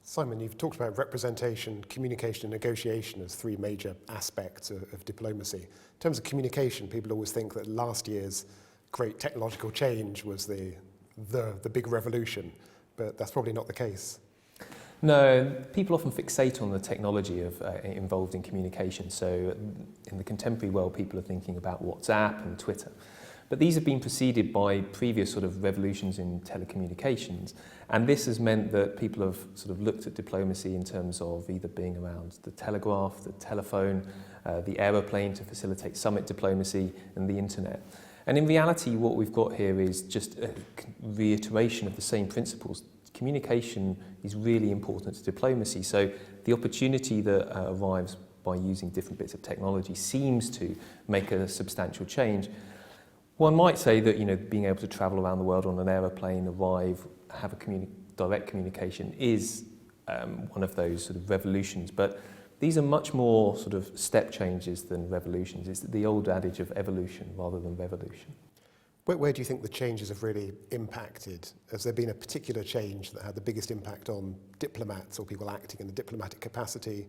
Simon, you've talked about representation, communication and negotiation as three major aspects of diplomacy. In terms of communication, people always think that last year's great technological change was the big revolution, but that's probably not the case. No, people often fixate on the technology involved in communication. So in the contemporary world, people are thinking about WhatsApp and Twitter. But these have been preceded by previous sort of revolutions in telecommunications. And this has meant that people have sort of looked at diplomacy in terms of either being around the telegraph, the telephone, the aeroplane to facilitate summit diplomacy, and the internet. And in reality, what we've got here is just a reiteration of the same principles. Communication is really important to diplomacy. So the opportunity that arrives by using different bits of technology seems to make a substantial change. One might say that being able to travel around the world on an aeroplane, arrive, have a direct communication is one of those sort of revolutions. But these are much more sort of step changes than revolutions. It's the old adage of evolution rather than revolution. Where do you think the changes have really impacted? Has there been a particular change that had the biggest impact on diplomats or people acting in a diplomatic capacity,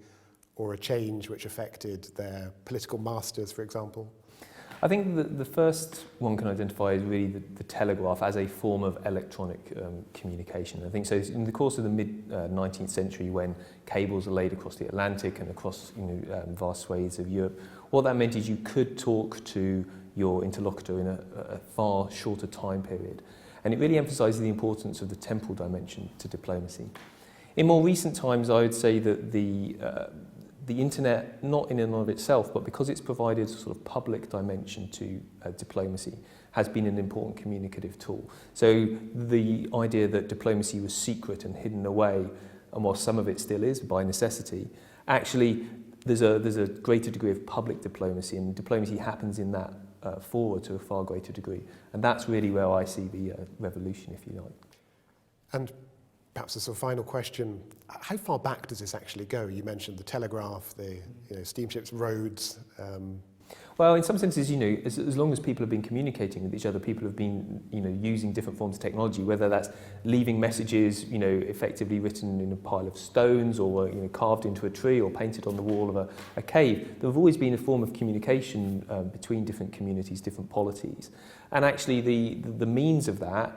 or a change which affected their political masters, for example? I think the first one can identify is really the telegraph as a form of electronic communication. I think so. In the course of the mid-19th century, when cables are laid across the Atlantic and across vast swathes of Europe, what that meant is you could talk to your interlocutor in a far shorter time period. And it really emphasises the importance of the temporal dimension to diplomacy. In more recent times, I would say that the internet, not in and of itself, but because it's provided a sort of public dimension to diplomacy, has been an important communicative tool. So the idea that diplomacy was secret and hidden away, and while some of it still is by necessity, actually there's a greater degree of public diplomacy, and diplomacy happens in that forward to a far greater degree. And that's really where I see the revolution, if you like. And perhaps a sort of final question, how far back does this actually go? You mentioned the telegraph, the steamships, roads. Well, in some senses, as long as people have been communicating with each other, people have been, using different forms of technology, whether that's leaving messages, effectively written in a pile of stones, or, carved into a tree, or painted on the wall of a cave. There have always been a form of communication between different communities, different polities. And actually, the means of that,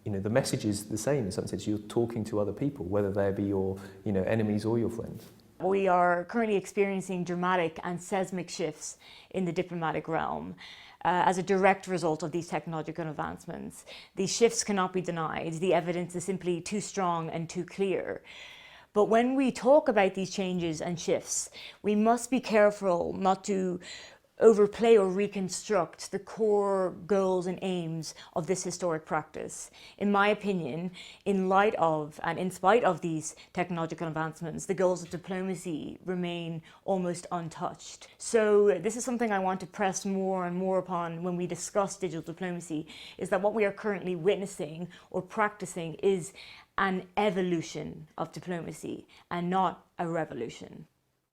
the message is the same in some sense. You're talking to other people, whether they be your, enemies or your friends. We are currently experiencing dramatic and seismic shifts in the diplomatic realm as a direct result of these technological advancements. These shifts cannot be denied. The evidence is simply too strong and too clear. But when we talk about these changes and shifts, we must be careful not to overplay or reconstruct the core goals and aims of this historic practice. In my opinion, in light of and in spite of these technological advancements, the goals of diplomacy remain almost untouched. So this is something I want to press more and more upon when we discuss digital diplomacy, is that what we are currently witnessing or practicing is an evolution of diplomacy and not a revolution.